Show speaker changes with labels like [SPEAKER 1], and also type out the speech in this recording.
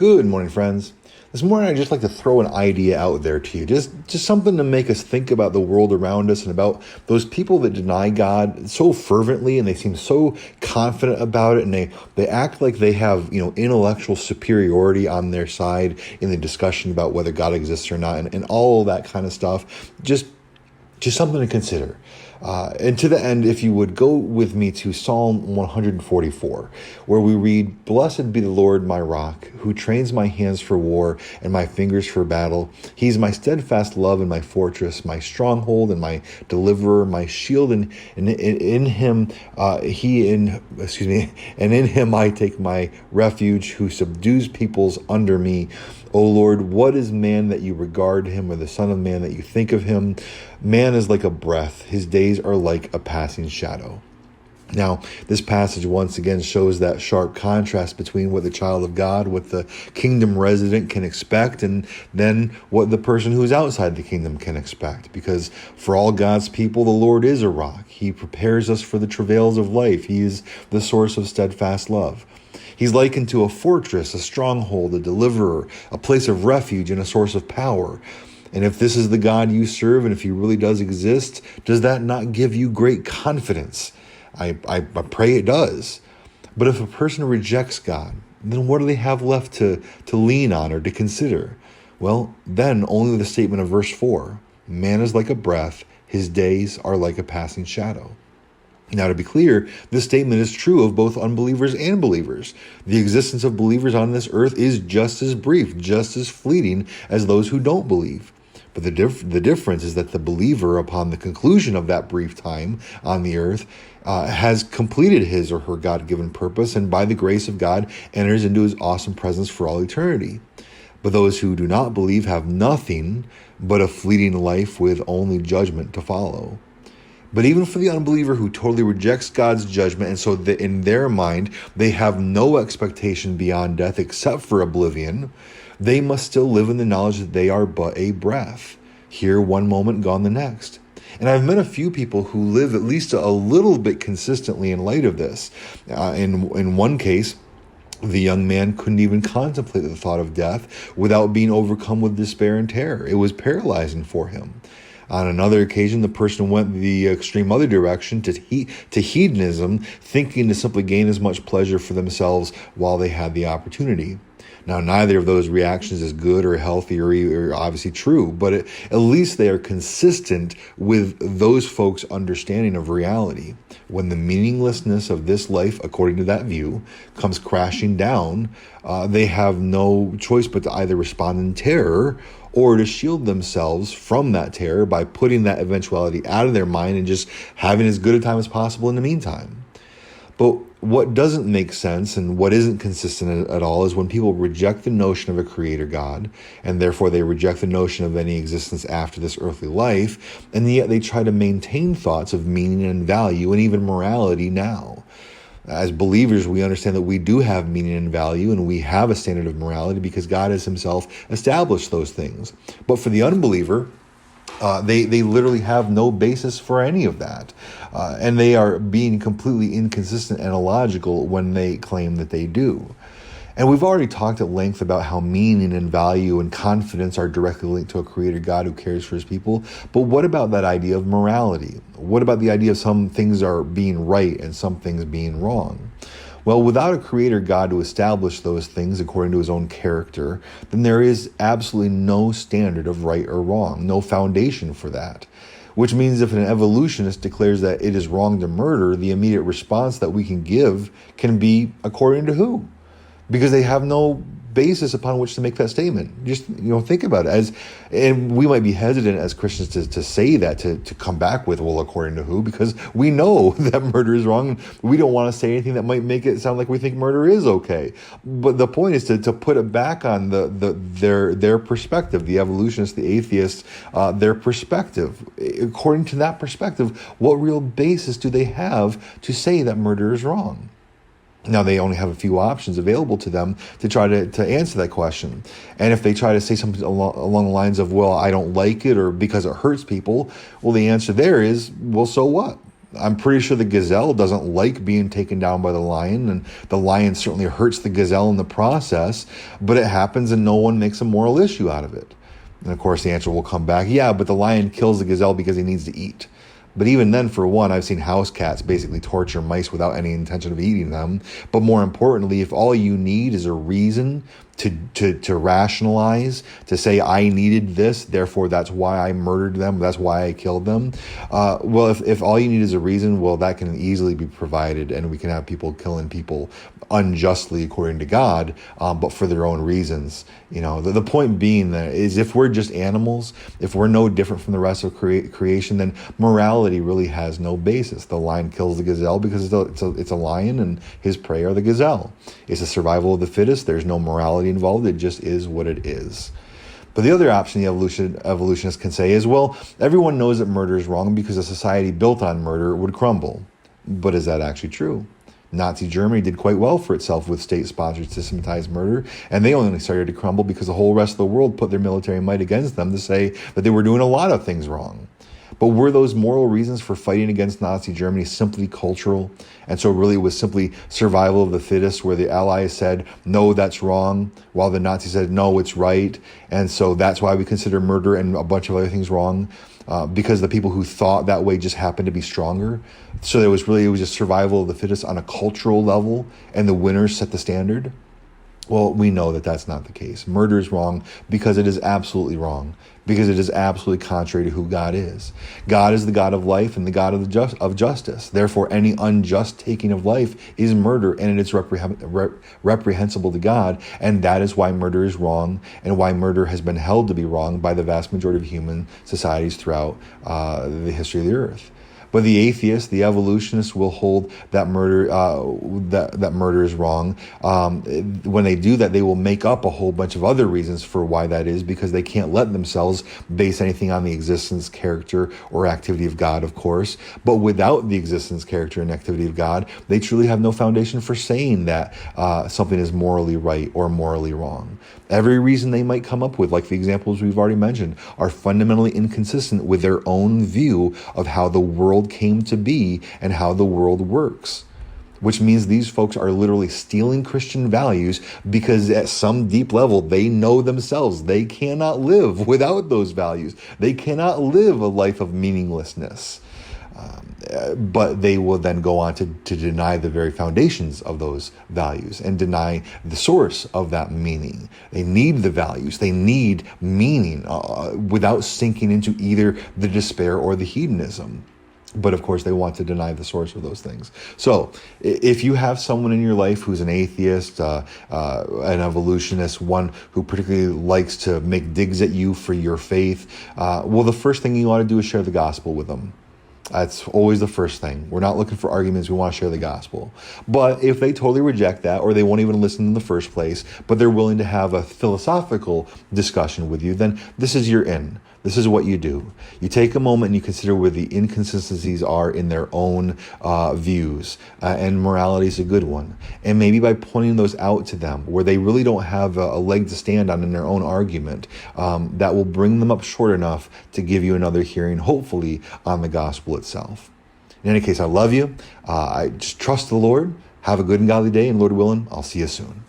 [SPEAKER 1] Good morning, friends. This morning, I'd just like to throw an idea out there to you. Just something to make us think about the world around us and about those people that deny God so fervently, and they seem so confident about it, and they act like they have, intellectual superiority on their side in the discussion about whether God exists or not, and all that kind of stuff. Just something to consider. And to the end, if you would go with me to Psalm 144, where we read, "Blessed be the Lord, my rock, who trains my hands for war and my fingers for battle. He's my steadfast love and my fortress, my stronghold and my deliverer, my shield, and in him, and in him I take my refuge, who subdues peoples under me. O Lord, what is man that you regard him, or the son of man that you think of him? Man is like a breath. His days are like a passing shadow." Now, this passage once again shows that sharp contrast between what the child of God, what the kingdom resident can expect, and then what the person who's outside the kingdom can expect. Because for all God's people, the Lord is a rock. He prepares us for the travails of life. He is the source of steadfast love. He's likened to a fortress, a stronghold, a deliverer, a place of refuge, and a source of power. And if this is the God you serve, and if he really does exist, does that not give you great confidence? I pray it does. But if a person rejects God, then what do they have left to lean on or to consider? Well, then only the statement of verse 4, "Man is like a breath, his days are like a passing shadow." Now, to be clear, this statement is true of both unbelievers and believers. The existence of believers on this earth is just as brief, just as fleeting as those who don't believe. But the difference is that the believer, upon the conclusion of that brief time on the earth, has completed his or her God-given purpose, and by the grace of God enters into his awesome presence for all eternity. But those who do not believe have nothing but a fleeting life with only judgment to follow. But even for the unbeliever who totally rejects God's judgment, and so that in their mind they have no expectation beyond death except for oblivion, they must still live in the knowledge that they are but a breath, here one moment, gone the next. And I've met a few people who live at least a little bit consistently in light of this. In one case, the young man couldn't even contemplate the thought of death without being overcome with despair and terror. It was paralyzing for him. On another occasion, the person went the extreme other direction to hedonism, thinking to simply gain as much pleasure for themselves while they had the opportunity. Now, neither of those reactions is good or healthy or obviously true, but at least they are consistent with those folks' understanding of reality. When the meaninglessness of this life, according to that view, comes crashing down, they have no choice but to either respond in terror or to shield themselves from that terror by putting that eventuality out of their mind and just having as good a time as possible in the meantime. But what doesn't make sense and what isn't consistent at all is when people reject the notion of a creator God, and therefore they reject the notion of any existence after this earthly life, and yet they try to maintain thoughts of meaning and value and even morality now. As believers, we understand that we do have meaning and value, and we have a standard of morality because God has himself established those things. But for the unbeliever, they literally have no basis for any of that. And they are being completely inconsistent and illogical when they claim that they do. And we've already talked at length about how meaning and value and confidence are directly linked to a creator God who cares for his people. But what about that idea of morality? What about the idea of some things are being right and some things being wrong? Well, without a creator God to establish those things according to his own character, then there is absolutely no standard of right or wrong, no foundation for that. Which means if an evolutionist declares that it is wrong to murder, the immediate response that we can give can be according to who? Because they have no basis upon which to make that statement. Just, think about it. And we might be hesitant as Christians to say that, to come back with, well, according to who? Because we know that murder is wrong. We don't want to say anything that might make it sound like we think murder is okay. But the point is to put it back on their perspective, the evolutionists, the atheists, their perspective. According to that perspective, what real basis do they have to say that murder is wrong? Now, they only have a few options available to them to try to answer that question. And if they try to say something along the lines of, well, I don't like it or because it hurts people, well, the answer there is, well, so what? I'm pretty sure the gazelle doesn't like being taken down by the lion, and the lion certainly hurts the gazelle in the process, but it happens and no one makes a moral issue out of it. And of course, the answer will come back, yeah, but the lion kills the gazelle because he needs to eat. But even then, for one, I've seen house cats basically torture mice without any intention of eating them. But more importantly, if all you need is a reason to rationalize, to say, I needed this, therefore that's why I murdered them, that's why I killed them. Well, if all you need is a reason, well, that can easily be provided, and we can have people killing people unjustly according to God, but for their own reasons. The point being that is, if we're just animals, if we're no different from the rest of creation, then morality really has no basis. The lion kills the gazelle because it's a lion, and his prey are the gazelle. It's a survival of the fittest. There's no morality involved. It just is what it is. But the other option the evolutionists can say is, well, everyone knows that murder is wrong because a society built on murder would crumble. But is that actually true? Nazi Germany did quite well for itself with state-sponsored systematized murder, and they only started to crumble because the whole rest of the world put their military might against them to say that they were doing a lot of things wrong. But were those moral reasons for fighting against Nazi Germany simply cultural? And so really it was simply survival of the fittest, where the Allies said, no, that's wrong, while the Nazis said, no, it's right. And so that's why we consider murder and a bunch of other things wrong, because the people who thought that way just happened to be stronger. So it was just survival of the fittest on a cultural level, and the winners set the standard. Well, we know that that's not the case. Murder is wrong because it is absolutely wrong, because it is absolutely contrary to who God is. God is the God of life and the God of justice. Therefore, any unjust taking of life is murder, and it is reprehensible to God. And that is why murder is wrong, and why murder has been held to be wrong by the vast majority of human societies throughout the history of the earth. But the atheists, the evolutionists, will hold that murder that murder is wrong. When they do that, they will make up a whole bunch of other reasons for why that is, because they can't let themselves base anything on the existence, character, or activity of God, of course. But without the existence, character, and activity of God, they truly have no foundation for saying that something is morally right or morally wrong. Every reason they might come up with, like the examples we've already mentioned, are fundamentally inconsistent with their own view of how the world came to be and how the world works. Which means these folks are literally stealing Christian values, because at some deep level, they know themselves they cannot live without those values. They cannot live a life of meaninglessness. But they will then go on to deny the very foundations of those values and deny the source of that meaning. They need the values. They need meaning without sinking into either the despair or the hedonism. But of course, they want to deny the source of those things. So if you have someone in your life who's an atheist, an evolutionist, one who particularly likes to make digs at you for your faith, well, the first thing you want to do is share the gospel with them. That's always the first thing. We're not looking for arguments. We want to share the gospel. But if they totally reject that, or they won't even listen in the first place, but they're willing to have a philosophical discussion with you, then this is your in. This is what you do. You take a moment and you consider where the inconsistencies are in their own views, and morality is a good one. And maybe by pointing those out to them, where they really don't have a leg to stand on in their own argument, that will bring them up short enough to give you another hearing, hopefully, on the gospel itself. In any case, I love you. I just trust the Lord. Have a good and godly day, and Lord willing, I'll see you soon.